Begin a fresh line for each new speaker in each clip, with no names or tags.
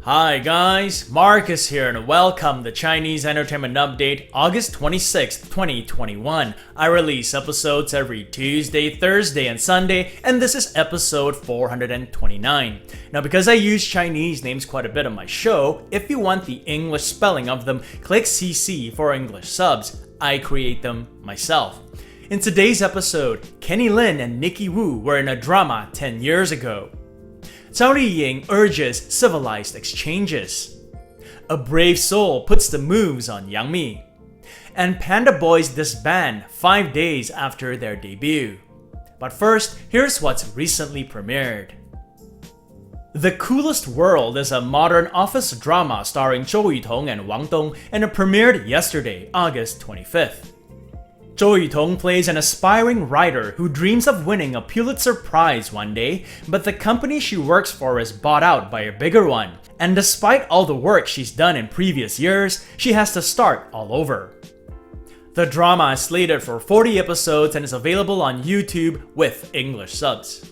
Hi guys, Marcus here and welcome to Chinese Entertainment Update August 26th, 2021. I release episodes every Tuesday, Thursday, and Sunday, and this is episode 429. Now because I use Chinese names quite a bit on my show, if you want the English spelling of them, click CC for English subs. I create them myself. In today's episode, Kenny Lin and Nicky Wu were in a drama 10 years ago. Zhao Liying urges civilized exchanges. A brave soul puts the moves on Yang Mi. And Panda Boys disband 5 days after their debut. But first, here's what's recently premiered. The Coolest World is a modern office drama starring Zhou Yutong and Wang Dong, and it premiered yesterday, August 25th. Zhou Yutong plays an aspiring writer who dreams of winning a Pulitzer Prize one day, but the company she works for is bought out by a bigger one, and despite all the work she's done in previous years, she has to start all over. The drama is slated for 40 episodes and is available on YouTube with English subs.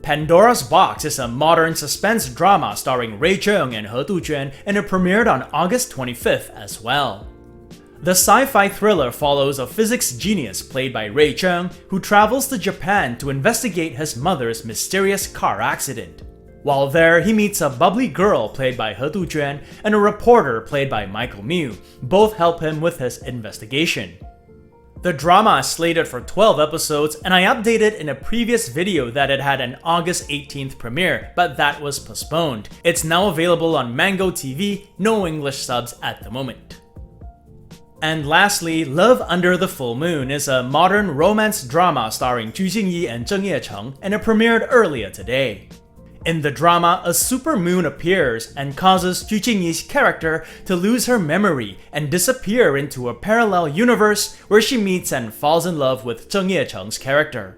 Pandora's Box is a modern suspense drama starring Ray Cheung and He Dujuan, and it premiered on August 25th as well. The sci-fi thriller follows a physics genius played by Ray Cheung who travels to Japan to investigate his mother's mysterious car accident. While there, he meets a bubbly girl played by He Dujuan and a reporter played by Michael Mew. Both help him with his investigation. The drama is slated for 12 episodes, and I updated in a previous video that it had an August 18th premiere, but that was postponed. It's now available on Mango TV, no English subs at the moment. And lastly, Love Under the Full Moon is a modern romance drama starring Ju Jingyi and Zheng Yecheng, and it premiered earlier today. In the drama, a supermoon appears and causes Ju Jingyi's character to lose her memory and disappear into a parallel universe where she meets and falls in love with Zheng Yecheng's character.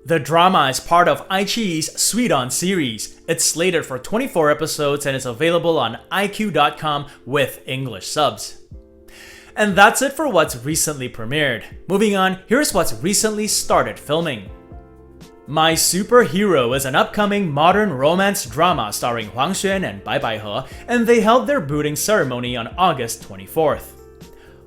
The drama is part of iQIYI's Sweet On series. It's slated for 24 episodes and is available on iq.com with English subs. And that's it for what's recently premiered. Moving on, here's what's recently started filming. My Superhero is an upcoming modern romance drama starring Huang Xuan and Bai Baihe, and they held their booting ceremony on August 24th.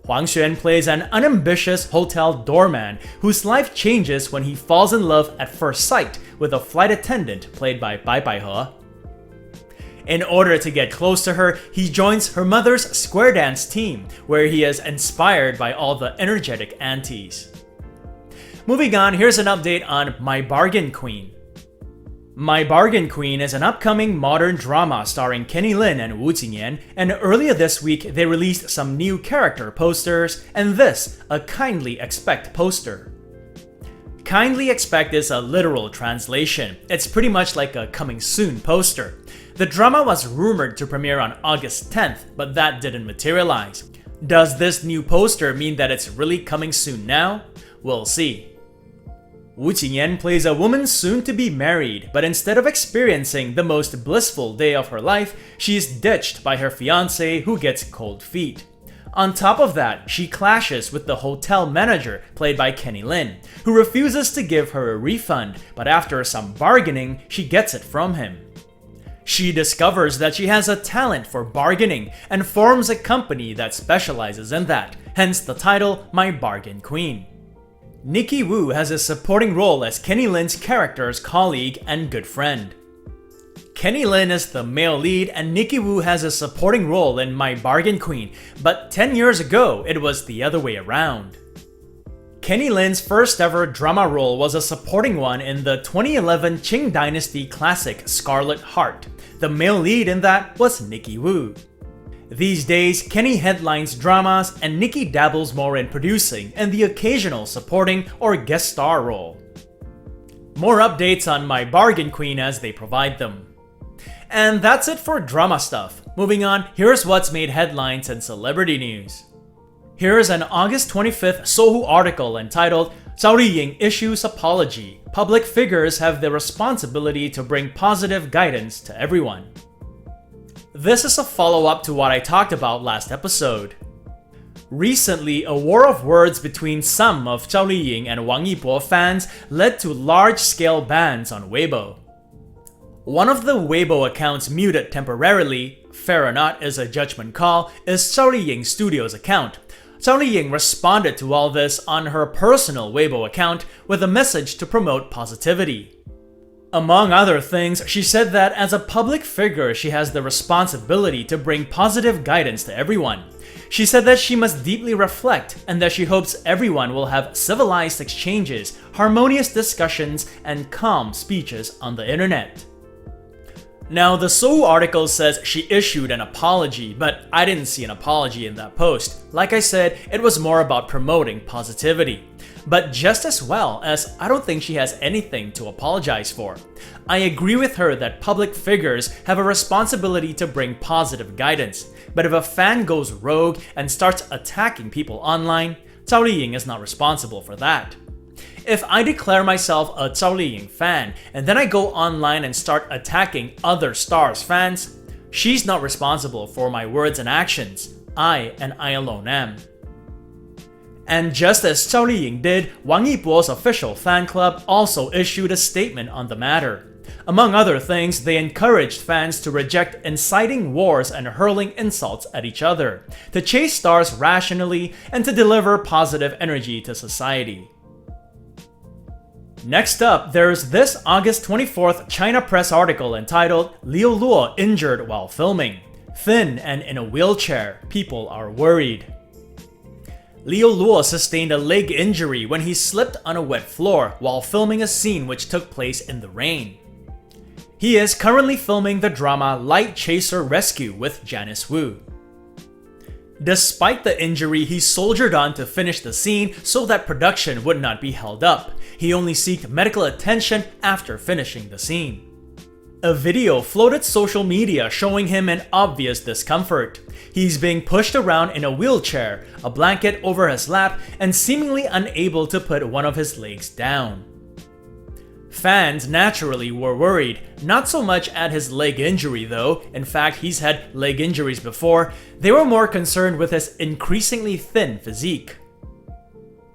Huang Xuan plays an unambitious hotel doorman whose life changes when he falls in love at first sight with a flight attendant played by Bai Baihe. In order to get close to her, he joins her mother's square dance team, where he is inspired by all the energetic aunties. Moving on, here's an update on My Bargain Queen. My Bargain Queen is an upcoming modern drama starring Kenny Lin and Wu Jingyan, and earlier this week they released some new character posters, and this, a Kindly Expect poster. Kindly Expect is a literal translation. It's pretty much like a coming soon poster. The drama was rumored to premiere on August 10th, but that didn't materialize. Does this new poster mean that it's really coming soon now? We'll see. Wu Jingyan plays a woman soon to be married, but instead of experiencing the most blissful day of her life, she is ditched by her fiancé who gets cold feet. On top of that, she clashes with the hotel manager played by Kenny Lin, who refuses to give her a refund, but after some bargaining, she gets it from him. She discovers that she has a talent for bargaining and forms a company that specializes in that, hence the title My Bargain Queen. Nicky Wu has a supporting role as Kenny Lin's character's colleague and good friend. Kenny Lin is the male lead and Nicky Wu has a supporting role in My Bargain Queen, but 10 years ago it was the other way around. Kenny Lin's first ever drama role was a supporting one in the 2011 Qing Dynasty classic Scarlet Heart. The male lead in that was Nicky Wu. These days, Kenny headlines dramas and Nicky dabbles more in producing and the occasional supporting or guest star role. More updates on My Bargain Queen as they provide them. And that's it for drama stuff. Moving on, here's what's made headlines and celebrity news. Here's an August 25th Sohu article entitled Zhao Liying Issues Apology. Public figures have the responsibility to bring positive guidance to everyone. This is a follow-up to what I talked about last episode. Recently, a war of words between some of Zhao Liying and Wang Yibo fans led to large-scale bans on Weibo. One of the Weibo accounts muted temporarily, fair or not is a judgment call, is Zhao Liying Studios account. Zhao Liying responded to all this on her personal Weibo account with a message to promote positivity. Among other things, she said that as a public figure, she has the responsibility to bring positive guidance to everyone. She said that she must deeply reflect and that she hopes everyone will have civilized exchanges, harmonious discussions, and calm speeches on the internet. Now, the Sohu article says she issued an apology, but I didn't see an apology in that post. Like I said, it was more about promoting positivity. But just as well as I don't think she has anything to apologize for. I agree with her that public figures have a responsibility to bring positive guidance. But if a fan goes rogue and starts attacking people online, Zhao Liying is not responsible for that. If I declare myself a Zhao Liying fan and then I go online and start attacking other stars' fans, she's not responsible for my words and actions. I and I alone am. And just as Zhao Liying did, Wang Yibo's official fan club also issued a statement on the matter. Among other things, they encouraged fans to reject inciting wars and hurling insults at each other, to chase stars rationally, and to deliver positive energy to society. Next up, there's this August 24th China Press article entitled "Liu Luo injured while filming. Thin and in a wheelchair, people are worried." Liu Luo sustained a leg injury when he slipped on a wet floor while filming a scene which took place in the rain. He is currently filming the drama Light Chaser Rescue with Janice Wu. Despite the injury, he soldiered on to finish the scene so that production would not be held up. He only sought medical attention after finishing the scene. A video floated social media showing him in obvious discomfort. He's being pushed around in a wheelchair, a blanket over his lap, and seemingly unable to put one of his legs down. Fans naturally were worried, not so much at his leg injury though, in fact he's had leg injuries before, they were more concerned with his increasingly thin physique.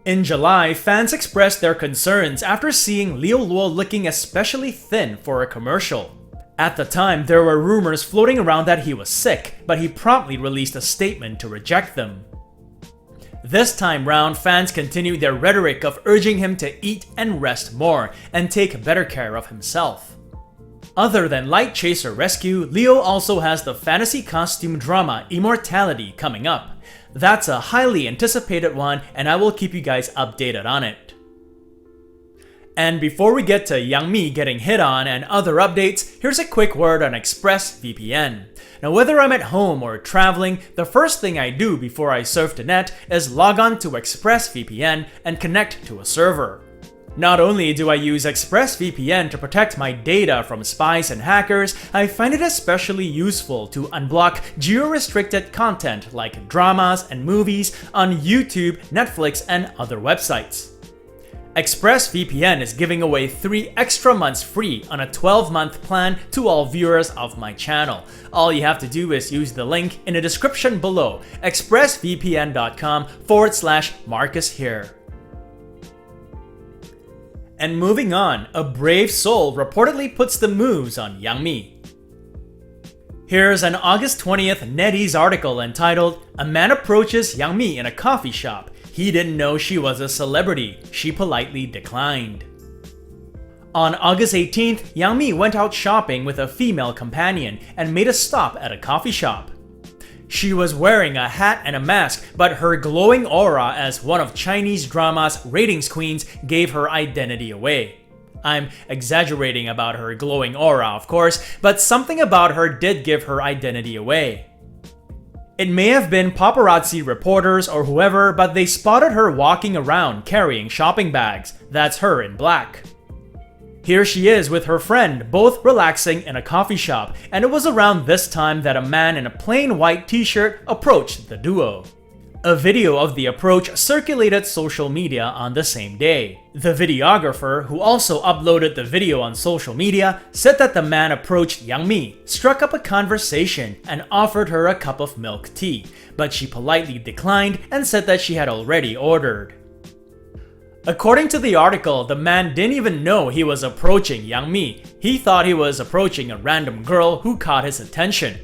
In July, fans expressed their concerns after seeing Liu Luo looking especially thin for a commercial. At the time, there were rumors floating around that he was sick, but he promptly released a statement to reject them. This time round, fans continued their rhetoric of urging him to eat and rest more and take better care of himself. Other than Light Chaser Rescue, Leo also has the fantasy costume drama Immortality coming up. That's a highly anticipated one, and I will keep you guys updated on it. And before we get to Yang Mi getting hit on and other updates, here's a quick word on Express VPN. Now, whether I'm at home or traveling, the first thing I do before I surf the net is log on to Express VPN and connect to a server. Not only do I use ExpressVPN to protect my data from spies and hackers, I find it especially useful to unblock geo-restricted content like dramas and movies on YouTube, Netflix, and other websites. ExpressVPN is giving away 3 extra months free on a 12-month plan to all viewers of my channel. All you have to do is use the link in the description below, expressvpn.com/Marcus here. And moving on, a brave soul reportedly puts the moves on Yang Mi. Here's an August 20th NetEase article entitled, "A man approaches Yang Mi in a coffee shop. He didn't know she was a celebrity. She politely declined." On August 18th, Yang Mi went out shopping with a female companion and made a stop at a coffee shop. She was wearing a hat and a mask, but her glowing aura as one of Chinese drama's ratings queens gave her identity away. I'm exaggerating about her glowing aura, of course, but something about her did give her identity away. It may have been paparazzi reporters or whoever, but they spotted her walking around carrying shopping bags. That's her in black. Here she is with her friend, both relaxing in a coffee shop, and it was around this time that a man in a plain white t-shirt approached the duo. A video of the approach circulated social media on the same day. The videographer, who also uploaded the video on social media, said that the man approached Yang Mi, struck up a conversation, and offered her a cup of milk tea, but she politely declined and said that she had already ordered. According to the article, the man didn't even know he was approaching Yang Mi. He thought he was approaching a random girl who caught his attention.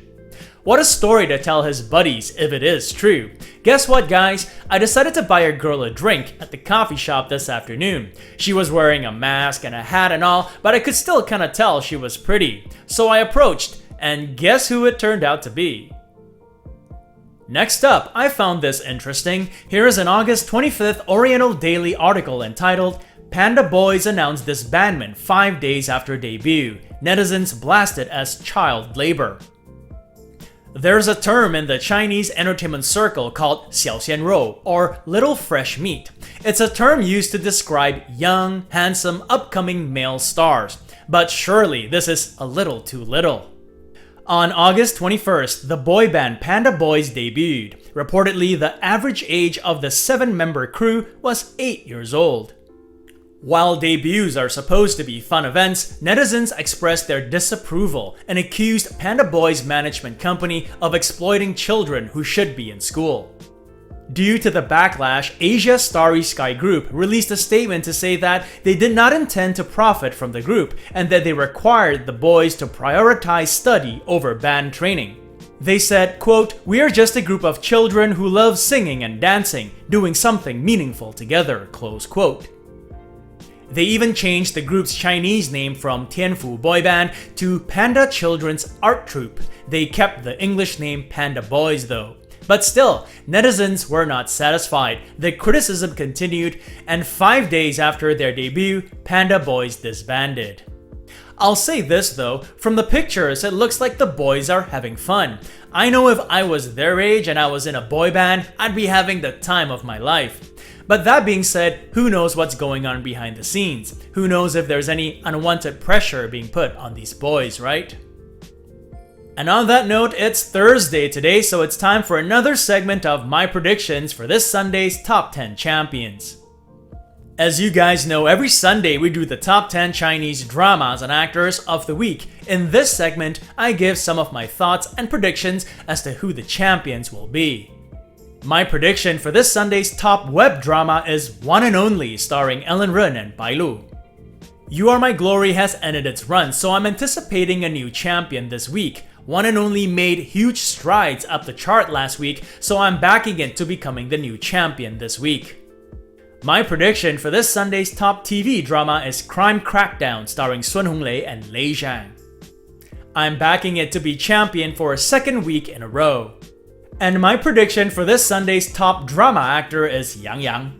What a story to tell his buddies if it is true. Guess what, guys? I decided to buy a girl a drink at the coffee shop this afternoon. She was wearing a mask and a hat and all, but I could still kinda tell she was pretty. So I approached, and guess who it turned out to be? Next up, I found this interesting. Here is an August 25th Oriental Daily article entitled, "Panda Boys Announce Disbandment 5 Days After Debut. Netizens Blasted as Child Labor." There's a term in the Chinese entertainment circle called 小鲜肉, or little fresh meat. It's a term used to describe young, handsome, upcoming male stars. But surely this is a little too little. On August 21st, the boy band Panda Boys debuted. Reportedly, the average age of the 7-member crew was 8 years old. While debuts are supposed to be fun events, netizens expressed their disapproval and accused Panda Boys' management company of exploiting children who should be in school. Due to the backlash, Asia's Starry Sky Group released a statement to say that they did not intend to profit from the group and that they required the boys to prioritize study over band training. They said, quote, "We are just a group of children who love singing and dancing, doing something meaningful together," close quote. They even changed the group's Chinese name from Tianfu Boy Band to Panda Children's Art Troupe. They kept the English name Panda Boys though. But still, netizens were not satisfied. The criticism continued, and 5 days after their debut, Panda Boys disbanded. I'll say this though, from the pictures it looks like the boys are having fun. I know if I was their age and I was in a boy band, I'd be having the time of my life. But that being said, who knows what's going on behind the scenes? Who knows if there's any unwanted pressure being put on these boys, right? And on that note, it's Thursday today, so it's time for another segment of my predictions for this Sunday's Top 10 Champions. As you guys know, every Sunday we do the top 10 Chinese dramas and actors of the week. In this segment, I give some of my thoughts and predictions as to who the champions will be. My prediction for this Sunday's top web drama is One and Only, starring Ellen Ren and Bai Lu. You Are My Glory has ended its run, so I'm anticipating a new champion this week. One and Only made huge strides up the chart last week, so I'm backing it to becoming the new champion this week. My prediction for this Sunday's top TV drama is Crime Crackdown, starring Sun Honglei and Lei Zhang. I'm backing it to be champion for a second week in a row. And my prediction for this Sunday's top drama actor is Yang Yang.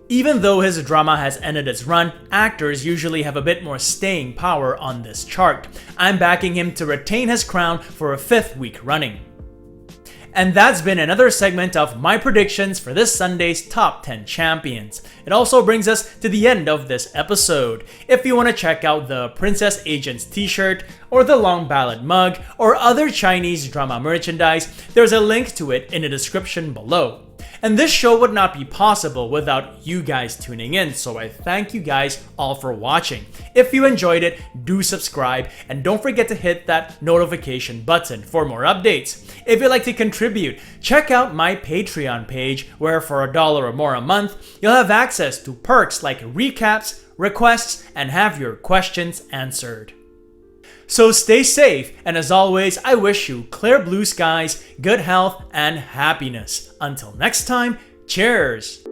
Even though his drama has ended its run, actors usually have a bit more staying power on this chart. I'm backing him to retain his crown for a 5th week running. And that's been another segment of my predictions for this Sunday's Top 10 Champions. It also brings us to the end of this episode. If you want to check out the Princess Agents t-shirt, or the Long Ballad mug, or other Chinese drama merchandise, there's a link to it in the description below. And this show would not be possible without you guys tuning in, so I thank you guys all for watching. If you enjoyed it, do subscribe, and don't forget to hit that notification button for more updates. If you'd like to contribute, check out my Patreon page, where for $1 or more a month, you'll have access to perks like recaps, requests, and have your questions answered. So stay safe, and as always, I wish you clear blue skies, good health, and happiness. Until next time, cheers!